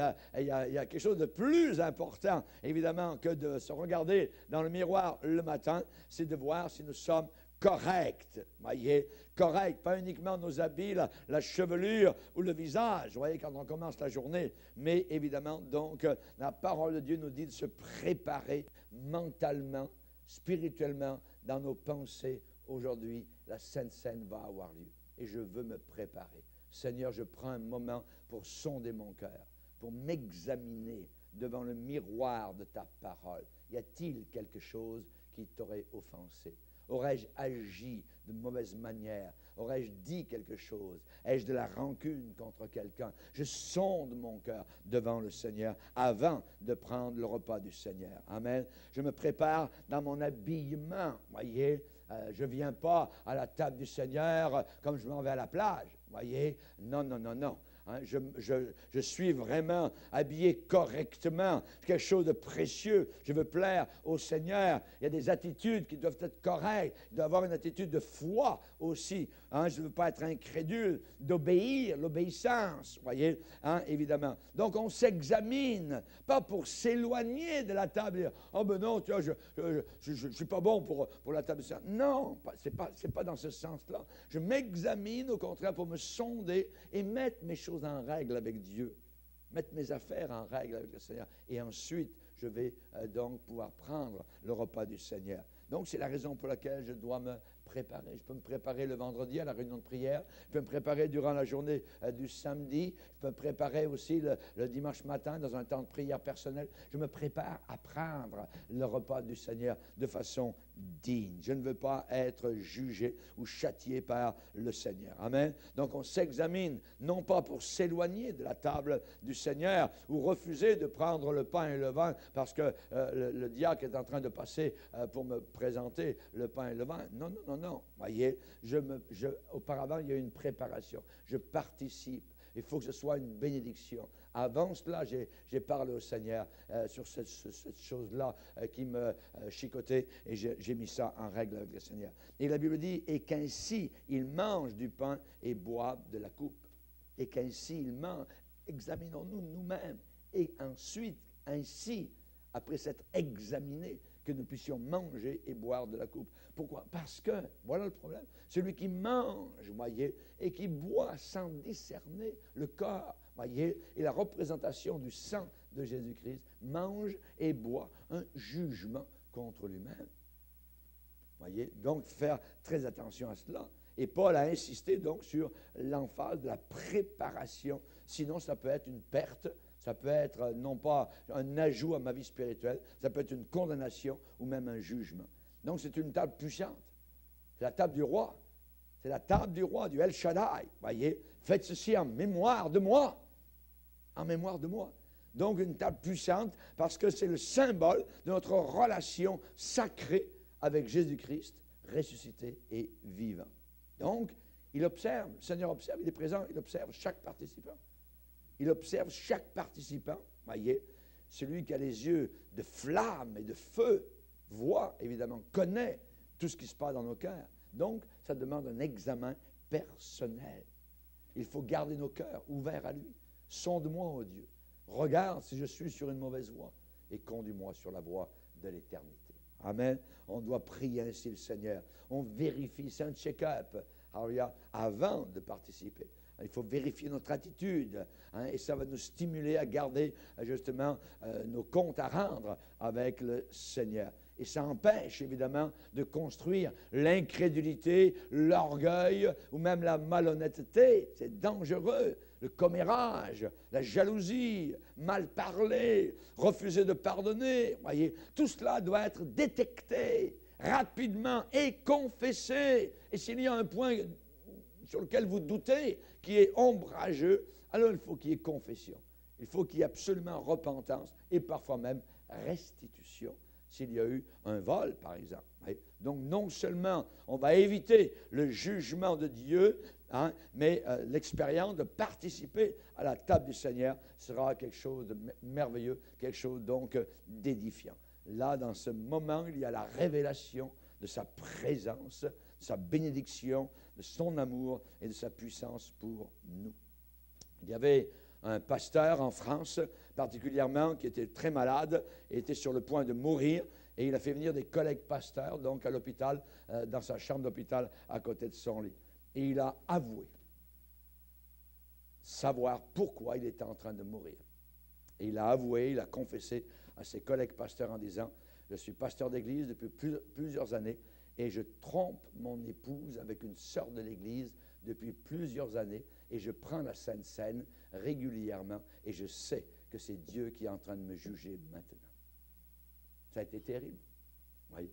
y a quelque chose de plus important, évidemment, que de se regarder dans le miroir le matin, c'est de voir si nous sommes correct, voyez, correct, pas uniquement nos habits, la chevelure ou le visage, voyez, quand on commence la journée, mais évidemment, donc, la parole de Dieu nous dit de se préparer mentalement, spirituellement, dans nos pensées. Aujourd'hui, la Sainte Seine va avoir lieu et je veux me préparer. Seigneur, je prends un moment pour sonder mon cœur, pour m'examiner devant le miroir de ta parole. Y a-t-il quelque chose qui t'aurait offensé? Aurais-je agi de mauvaise manière? Aurais-je dit quelque chose? Ai-je de la rancune contre quelqu'un? Je sonde mon cœur devant le Seigneur avant de prendre le repas du Seigneur. Amen. Je me prépare dans mon habillement. Voyez, je ne viens pas à la table du Seigneur comme je m'en vais à la plage. Voyez, non, non, non, non. Hein, je suis vraiment habillé correctement, quelque chose de précieux. Je veux plaire au Seigneur. Il y a des attitudes qui doivent être correctes. Il doit y avoir une attitude de foi aussi. Hein, je ne veux pas être incrédule, d'obéir, l'obéissance, voyez, hein, évidemment. Donc on s'examine, pas pour s'éloigner de la table et dire, oh ben non, tu vois, je ne suis pas bon pour la table du Seigneur. Non, c'est pas dans ce sens-là. Je m'examine au contraire pour me sonder et mettre mes choses en règle avec Dieu, mettre mes affaires en règle avec le Seigneur. Et ensuite, je vais donc pouvoir prendre le repas du Seigneur. Donc, c'est la raison pour laquelle je dois me préparer. Je peux me préparer le vendredi à la réunion de prière. Je peux me préparer durant la journée du samedi. Je peux me préparer aussi le dimanche matin dans un temps de prière personnelle. Je me prépare à prendre le repas du Seigneur de façon digne. Je ne veux pas être jugé ou châtié par le Seigneur. Amen. Donc, on s'examine, non pas pour s'éloigner de la table du Seigneur ou refuser de prendre le pain et le vin parce que le diacre est en train de passer pour me présenter le pain et le vin. Non, non, non, non. Voyez, auparavant, il y a une préparation. Je participe. Il faut que ce soit une bénédiction. Avant cela, j'ai parlé au Seigneur sur cette chose-là qui me chicotait et j'ai mis ça en règle avec le Seigneur. Et la Bible dit, et qu'ainsi il mange du pain et boive de la coupe. Et qu'ainsi il mange. Examinons-nous nous-mêmes. Et ensuite, ainsi, après s'être examiné, que nous puissions manger et boire de la coupe. Pourquoi? Parce que, voilà le problème, celui qui mange, voyez, et qui boit sans discerner le corps, voyez, et la représentation du sang de Jésus-Christ, mange et boit un jugement contre lui-même. Voyez, donc faire très attention à cela. Et Paul a insisté donc sur l'emphase de la préparation. Sinon, ça peut être une perte, ça peut être non pas un ajout à ma vie spirituelle, ça peut être une condamnation ou même un jugement. Donc, c'est une table puissante. C'est la table du roi. C'est la table du roi, du El Shaddai. Voyez, faites ceci en mémoire de moi. En mémoire de moi. Donc, une table puissante parce que c'est le symbole de notre relation sacrée avec Jésus-Christ, ressuscité et vivant. Donc, il observe, le Seigneur observe, il est présent, il observe chaque participant. Il observe chaque participant, voyez, celui qui a les yeux de flamme et de feu, voit, évidemment, connaît tout ce qui se passe dans nos cœurs. Donc, ça demande un examen personnel. Il faut garder nos cœurs ouverts à lui. Sonde-moi, ô Dieu. Regarde si je suis sur une mauvaise voie et conduis-moi sur la voie de l'éternité. Amen. On doit prier ainsi le Seigneur. On vérifie, c'est un check-up avant de participer. Il faut vérifier notre attitude, hein, et ça va nous stimuler à garder justement nos comptes à rendre avec le Seigneur. Et ça empêche évidemment de construire l'incrédulité, l'orgueil ou même la malhonnêteté. C'est dangereux. Le commérage, la jalousie, mal parler, refuser de pardonner. Voyez, tout cela doit être détecté rapidement et confessé. Et s'il y a un point sur lequel vous doutez, qui est ombrageux, alors il faut qu'il y ait confession. Il faut qu'il y ait absolument repentance et parfois même restitution s'il y a eu un vol, par exemple. Donc, non seulement on va éviter le jugement de Dieu, hein, mais l'expérience de participer à la table du Seigneur sera quelque chose de merveilleux, quelque chose donc d'édifiant. Là, dans ce moment, il y a la révélation de sa présence, de sa bénédiction, de son amour et de sa puissance pour nous. Il y avait un pasteur en France, particulièrement, qui était très malade et était sur le point de mourir. Et il a fait venir des collègues pasteurs, donc à l'hôpital, dans sa chambre d'hôpital, à côté de son lit. Et il a avoué savoir pourquoi il était en train de mourir. Et il a avoué, il a confessé à ses collègues pasteurs en disant, « Je suis pasteur d'église depuis plusieurs années et je trompe mon épouse avec une sœur de l'église depuis plusieurs années et je prends la Sainte Seine régulièrement et je sais que c'est Dieu qui est en train de me juger maintenant. » Ça a été terrible. Oui.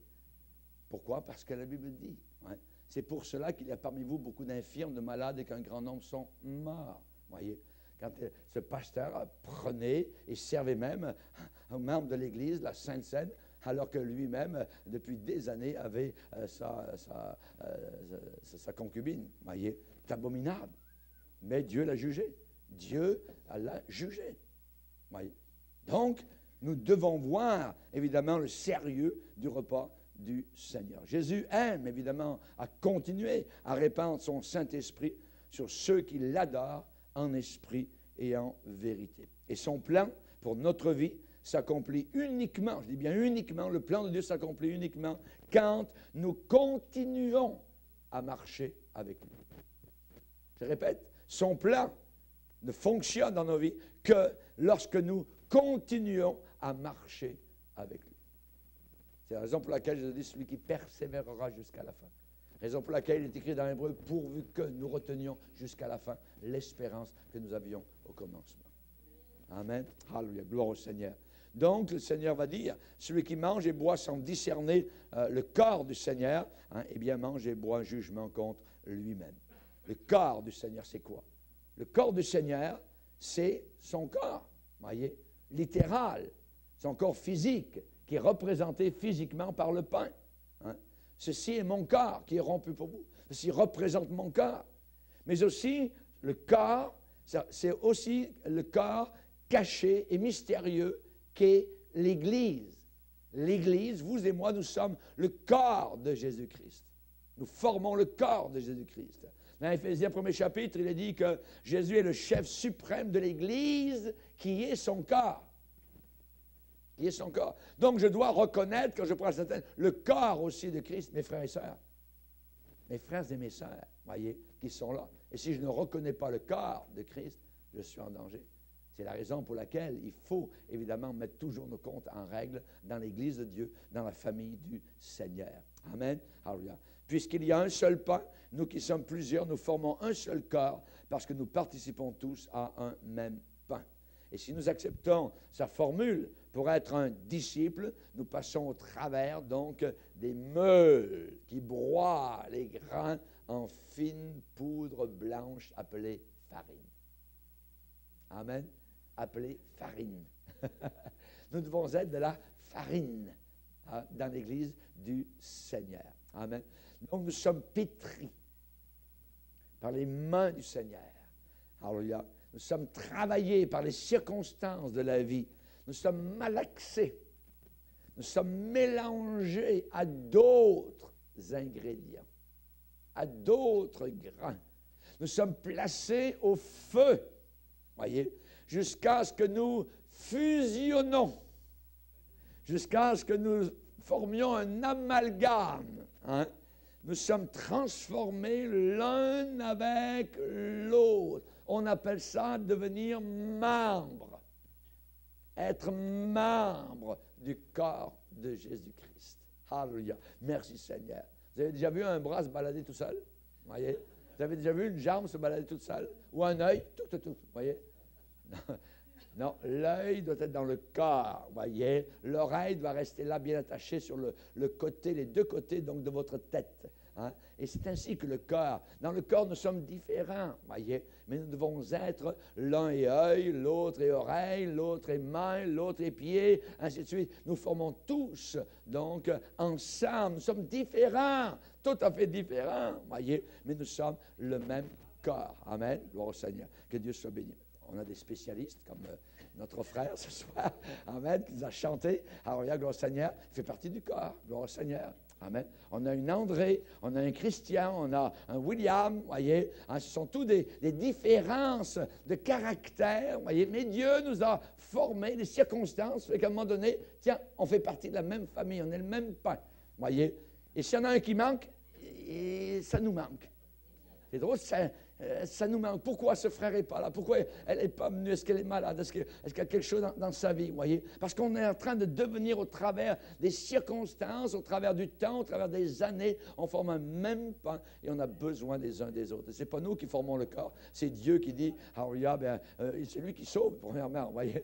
Pourquoi? Parce que la Bible dit. Ouais. C'est pour cela qu'il y a parmi vous beaucoup d'infirmes, de malades et qu'un grand nombre sont morts. Voyez, quand ce pasteur prenait et servait même aux membres de l'Église la Sainte Seine, alors que lui-même, depuis des années, avait sa concubine. Voyez, c'est abominable. Mais Dieu l'a jugé. Dieu l'a jugé. Voyez. Donc, nous devons voir, évidemment, le sérieux du repas du Seigneur. Jésus aime, évidemment, à continuer à répandre son Saint-Esprit sur ceux qui l'adorent en esprit et en vérité. Et son plan pour notre vie s'accomplit uniquement, je dis bien uniquement, le plan de Dieu s'accomplit uniquement quand nous continuons à marcher avec lui. Je répète, son plan ne fonctionne dans nos vies que lorsque nous continuons à marcher avec lui. C'est la raison pour laquelle je dis celui qui persévérera jusqu'à la fin. Raison pour laquelle il est écrit dans l'Hébreu, pourvu que nous retenions jusqu'à la fin l'espérance que nous avions au commencement. Amen. Alléluia. Gloire au Seigneur. Donc, le Seigneur va dire, celui qui mange et boit sans discerner le corps du Seigneur, hein, eh bien, mange et boit un jugement contre lui-même. Le corps du Seigneur, c'est quoi? Le corps du Seigneur, c'est son corps, voyez, littéral, son corps physique, qui est représenté physiquement par le pain. Hein. Ceci est mon corps qui est rompu pour vous. Ceci représente mon corps. Mais aussi, le corps, c'est aussi le corps caché et mystérieux qu'est l'Église. L'Église, vous et moi, nous sommes le corps de Jésus-Christ. Nous formons le corps de Jésus-Christ. Dans Éphésiens 1er chapitre, il est dit que Jésus est le chef suprême de l'Église qui est son corps. Qui est son corps. Donc, je dois reconnaître, quand je prends certaines, le corps aussi de Christ, mes frères et sœurs. Mes frères et mes sœurs, voyez, qui sont là. Et si je ne reconnais pas le corps de Christ, je suis en danger. C'est la raison pour laquelle il faut évidemment mettre toujours nos comptes en règle dans l'Église de Dieu, dans la famille du Seigneur. Amen. Alléluia. Puisqu'il y a un seul pain, nous qui sommes plusieurs, nous formons un seul corps parce que nous participons tous à un même pain. Et si nous acceptons sa formule pour être un disciple, nous passons au travers donc des meules qui broient les grains en fine poudre blanche appelée farine. Amen. Appelée farine. Nous devons être de la farine dans l'Église du Seigneur. Amen. Donc nous sommes pétris par les mains du Seigneur. Alléluia. Nous sommes travaillés par les circonstances de la vie. Nous sommes malaxés. Nous sommes mélangés à d'autres ingrédients, à d'autres grains. Nous sommes placés au feu, voyez, jusqu'à ce que nous fusionnons, jusqu'à ce que nous formions un amalgame. Hein? Nous sommes transformés l'un avec l'autre. On appelle ça devenir membre. Être membre du corps de Jésus-Christ. Alléluia. Merci Seigneur. Vous avez déjà vu un bras se balader tout seul? Voyez? Vous avez déjà vu une jambe se balader toute seule? Ou un œil? Tout. Voyez? Non, l'œil doit être dans le corps, voyez. L'oreille doit rester là, bien attachée sur le côté, les deux côtés donc de votre tête. Hein? Et c'est ainsi que le corps. Dans le corps, nous sommes différents, voyez. Mais nous devons être l'un est œil, l'autre est oreille, l'autre est main, l'autre est pied, ainsi de suite. Nous formons tous, donc, ensemble. Nous sommes différents, tout à fait différents, voyez. Mais nous sommes le même corps. Amen. Gloire au Seigneur. Que Dieu soit béni. On a des spécialistes comme notre frère ce soir, Amen, qui nous a chanté. Alors, gloire au Seigneur, il fait partie du corps, gloire au Seigneur. Amen. On a une André, on a un Christian, on a un William, voyez. Hein, ce sont tous des différences de caractère, voyez. Mais Dieu nous a formés, les circonstances, fait qu'à un moment donné, tiens, on fait partie de la même famille, on est le même pain, voyez. Et s'il y en a un qui manque, et ça nous manque. C'est drôle, ça nous manque. Pourquoi ce frère n'est pas là? Pourquoi elle n'est pas venue? Est-ce qu'elle est malade? Est-ce qu'il y a quelque chose dans sa vie? Voyez? Parce qu'on est en train de devenir au travers des circonstances, au travers du temps, au travers des années, on forme un même pain et on a besoin des uns des autres. Ce n'est pas nous qui formons le corps, c'est Dieu qui dit, c'est lui qui sauve, premièrement. Voyez?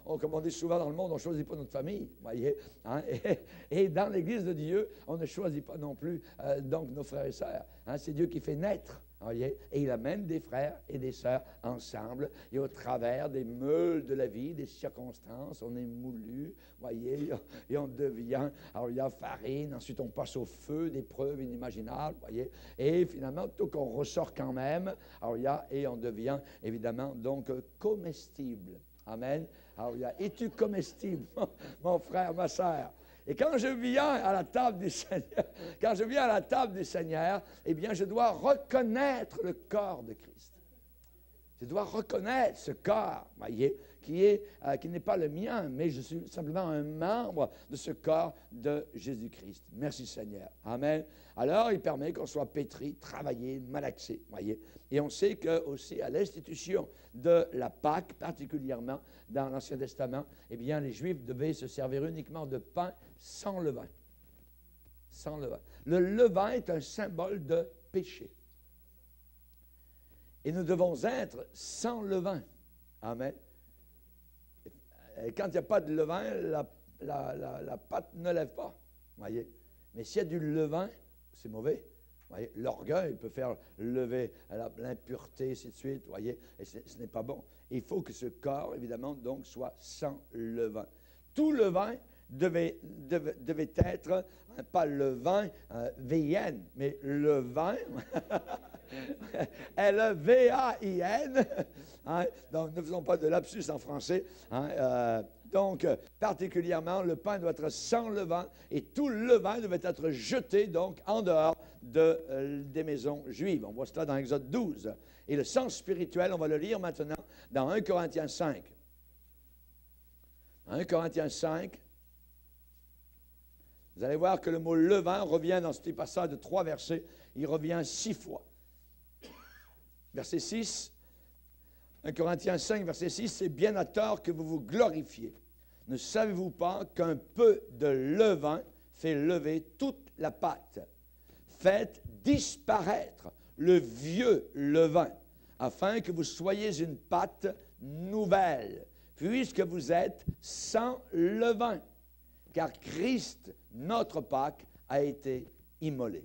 Comme on dit souvent dans le monde, on ne choisit pas notre famille. Voyez? Hein? Et dans l'Église de Dieu, on ne choisit pas non plus donc nos frères et sœurs. Hein? C'est Dieu qui fait naître. Voyez? Et il amène des frères et des sœurs ensemble et au travers des meules de la vie, des circonstances, on est moulu, voyez, et on devient, alors il y a farine, ensuite on passe au feu d'épreuves inimaginables, voyez, et finalement tout qu'on ressort quand même, alors il y a, et on devient évidemment donc comestible. Amen. Alors il y a, es-tu comestible, mon frère, ma sœur? Et quand je viens à la table du Seigneur, eh bien, je dois reconnaître le corps de Christ. Je dois reconnaître ce corps, voyez, qui n'est pas le mien, mais je suis simplement un membre de ce corps de Jésus-Christ. Merci Seigneur. Amen. Alors, il permet qu'on soit pétri, travaillé, malaxé, voyez. Et on sait que aussi à l'institution de la Pâque, particulièrement dans l'Ancien Testament, eh bien, les Juifs devaient se servir uniquement de pain sans levain. Sans levain. Le levain est un symbole de péché. Et nous devons être sans levain. Amen. Et quand il n'y a pas de levain, la pâte ne lève pas. Voyez. Mais s'il y a du levain, c'est mauvais. Voyez. L'orgueil peut faire lever l'impureté, ainsi de suite. Voyez. Et ce n'est pas bon. Il faut que ce corps, évidemment, donc, soit sans levain. Tout levain devait être, pas le vin V-I-N, mais le vin, L-E-V-A-I-N, hein, donc ne faisons pas de lapsus en français, hein, donc particulièrement le pain doit être sans levain et tout le levain devait être jeté donc en dehors des maisons juives. On voit cela dans Exode 12. Et le sens spirituel, on va le lire maintenant dans 1 Corinthiens 5. 1 Corinthiens 5, vous allez voir que le mot levain revient dans ce petit passage de 3 versets. Il revient 6 fois. Verset 6. 1 Corinthiens 5, verset 6, c'est bien à tort que vous vous glorifiez. Ne savez-vous pas qu'un peu de levain fait lever toute la pâte? Faites disparaître le vieux levain, afin que vous soyez une pâte nouvelle, puisque vous êtes sans levain, car Christ, notre Pâque, a été immolé.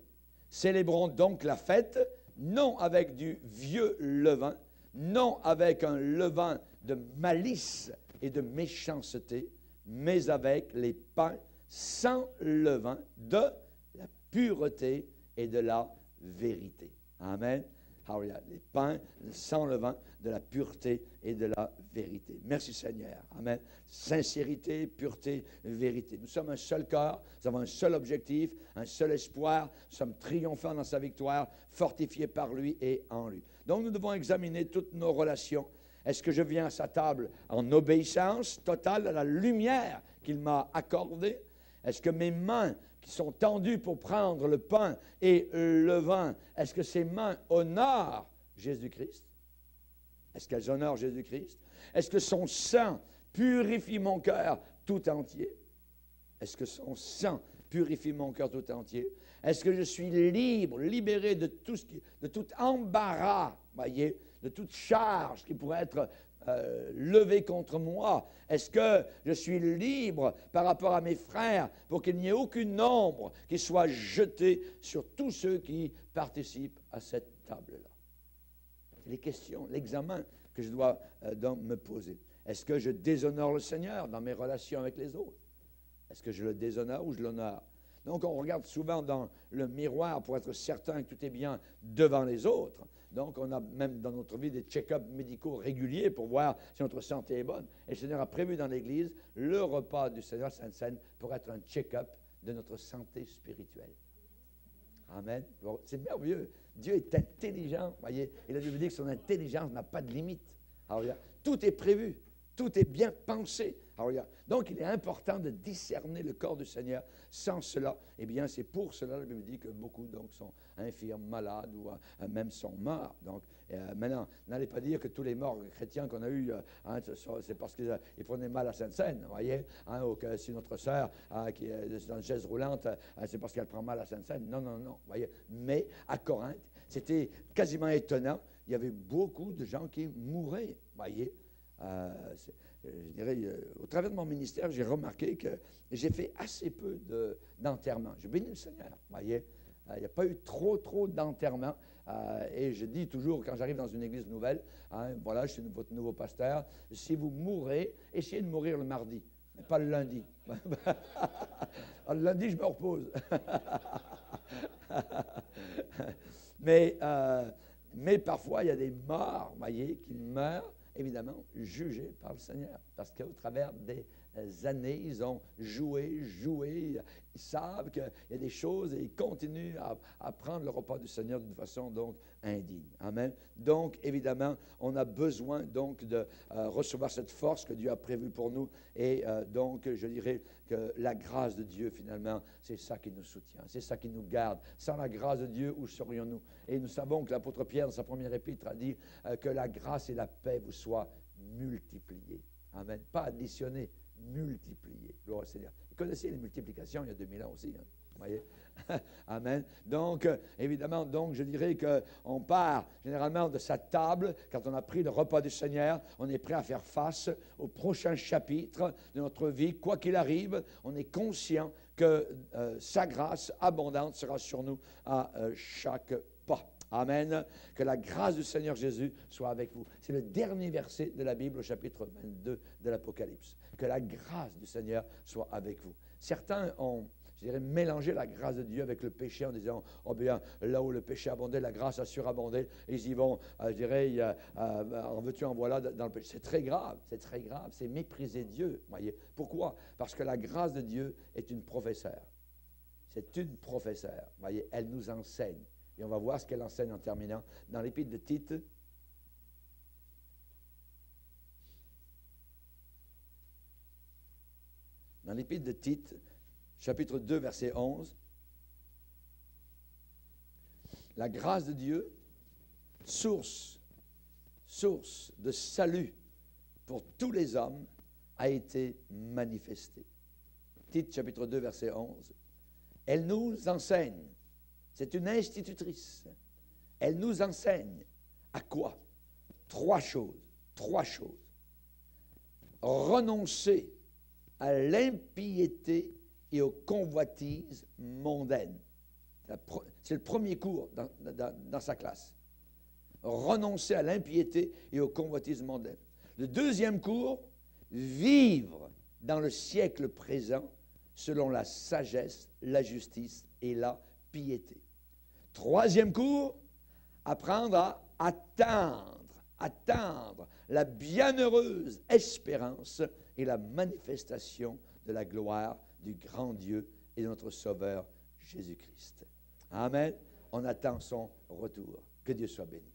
Célébrons donc la fête, non avec du vieux levain, non avec un levain de malice et de méchanceté, mais avec les pains sans levain de la pureté et de la vérité. Amen. Hallelujah. Les pains sans levain de la pureté et de la vérité. Merci Seigneur. Amen. Sincérité, pureté, vérité. Nous sommes un seul corps, nous avons un seul objectif, un seul espoir. Nous sommes triomphants dans sa victoire, fortifiés par lui et en lui. Donc nous devons examiner toutes nos relations. Est-ce que je viens à sa table en obéissance totale à la lumière qu'il m'a accordée? Est-ce que mes mains qui sont tendues pour prendre le pain et le vin, est-ce que ces mains honorent Jésus-Christ? Est-ce qu'elles honorent Jésus-Christ? Est-ce que son sang purifie mon cœur tout entier? Est-ce que son sang purifie mon cœur tout entier? Est-ce que je suis libre, libéré de tout embarras, voyez, de toute charge qui pourrait être levée contre moi? Est-ce que je suis libre par rapport à mes frères pour qu'il n'y ait aucune ombre qui soit jetée sur tous ceux qui participent à cette table-là? C'est les questions, l'examen que je dois donc me poser. Est-ce que je déshonore le Seigneur dans mes relations avec les autres? Est-ce que je le déshonore ou je l'honore? Donc, on regarde souvent dans le miroir pour être certain que tout est bien devant les autres. Donc, on a même dans notre vie des check-ups médicaux réguliers pour voir si notre santé est bonne. Et le Seigneur a prévu dans l'Église le repas du Seigneur Sainte-Seine pour être un check-up de notre santé spirituelle. Amen. Bon, c'est merveilleux. Dieu est intelligent, voyez. Et la Bible dit que son intelligence n'a pas de limite. Alors, tout est prévu. Tout est bien pensé. Donc, il est important de discerner le corps du Seigneur. Sans cela, eh bien, c'est pour cela, la Bible dit que beaucoup donc, sont infirmes, malades ou même sont morts. Donc, maintenant, n'allez pas dire que tous les morts chrétiens qu'on a eus, c'est parce qu'ils prenaient mal à Sainte-Seine, vous voyez, ou que si notre sœur qui est dans une chaise roulante, c'est parce qu'elle prend mal à Sainte-Seine. Non, non, non, vous voyez. Mais à Corinthe, c'était quasiment étonnant. Il y avait beaucoup de gens qui mouraient, vous voyez. Je dirais, au travers de mon ministère, j'ai remarqué que j'ai fait assez peu d'enterrements. Je bénis le Seigneur, vous voyez. Il n'y a pas eu trop d'enterrements. Et je dis toujours, quand j'arrive dans une église nouvelle, voilà, je suis votre nouveau pasteur, si vous mourrez, essayez de mourir le mardi, mais pas le lundi. Le lundi, je me repose. Mais parfois, il y a des morts, vous voyez, qui meurent, évidemment, jugés par le Seigneur. Parce qu'au travers des années, ils ont joué, ils savent qu'il y a des choses et ils continuent à prendre le repas du Seigneur d'une façon donc indigne. Amen. Donc, évidemment, on a besoin donc de recevoir cette force que Dieu a prévue pour nous. Et donc, je dirais que la grâce de Dieu, finalement, c'est ça qui nous soutient, c'est ça qui nous garde. Sans la grâce de Dieu, où serions-nous? Et nous savons que l'apôtre Pierre, dans sa première épître, a dit que la grâce et la paix vous soient multipliées. Amen. Pas additionnées, multipliées. Gloire au Seigneur. Vous connaissez les multiplications il y a 2000 ans aussi, hein? Vous voyez? Amen. Donc, évidemment, donc, je dirais qu'on part généralement de sa table. Quand on a pris le repas du Seigneur, on est prêt à faire face au prochain chapitre de notre vie. Quoi qu'il arrive, on est conscient que sa grâce abondante sera sur nous à chaque pas. Amen. Que la grâce du Seigneur Jésus soit avec vous. C'est le dernier verset de la Bible au chapitre 22 de l'Apocalypse. Que la grâce du Seigneur soit avec vous. Certains ont, je dirais, mélangé la grâce de Dieu avec le péché en disant, oh bien, là où le péché abondait, la grâce a surabondé. Ils y vont, je dirais, en veux-tu, en voilà dans le péché. C'est très grave, c'est mépriser Dieu. Voyez. Pourquoi? Parce que la grâce de Dieu est une professeure. C'est une professeure. Voyez, elle nous enseigne. Et on va voir ce qu'elle enseigne en terminant. Dans l'épître de Tite, chapitre 2, verset 11, la grâce de Dieu, source source de salut pour tous les hommes, a été manifestée. Tite chapitre 2, verset 11. Elle nous enseigne, c'est une institutrice, elle nous enseigne à quoi? Trois choses. Renoncer à l'impiété et aux convoitises mondaines. C'est le premier cours dans sa classe. Renoncer à l'impiété et aux convoitises mondaines. Le deuxième cours, vivre dans le siècle présent selon la sagesse, la justice et la piété. Troisième cours, apprendre à attendre la bienheureuse espérance et la manifestation de la gloire du grand Dieu et de notre Sauveur Jésus-Christ. Amen. On attend son retour. Que Dieu soit béni.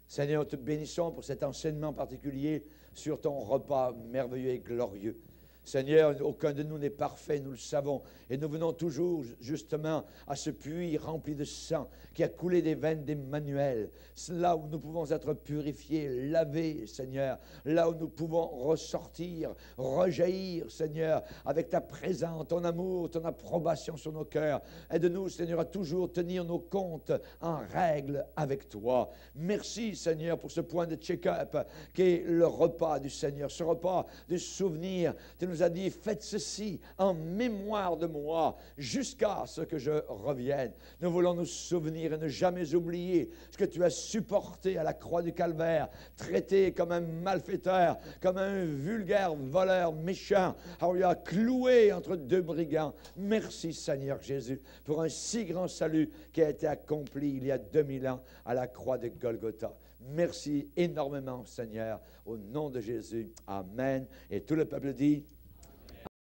Seigneur, te bénissons pour cet enseignement particulier sur ton repas merveilleux et glorieux. Seigneur, aucun de nous n'est parfait, nous le savons, et nous venons toujours justement à ce puits rempli de sang qui a coulé des veines d'Emmanuel, là où nous pouvons être purifiés, lavés, Seigneur, là où nous pouvons ressortir, rejaillir, Seigneur, avec ta présence, ton amour, ton approbation sur nos cœurs. Aide-nous, Seigneur, à toujours tenir nos comptes en règle avec toi. Merci, Seigneur, pour ce point de check-up qui est le repas du Seigneur, ce repas du souvenir. Tu nous as dit, faites ceci en mémoire de moi jusqu'à ce que je revienne. Nous voulons nous souvenir et ne jamais oublier ce que tu as supporté à la croix du Calvaire, traité comme un malfaiteur, comme un vulgaire voleur méchant, alors cloué entre deux brigands. Merci Seigneur Jésus pour un si grand salut qui a été accompli il y a 2000 ans à la croix de Golgotha. Merci énormément Seigneur, au nom de Jésus. Amen. Et tout le peuple dit...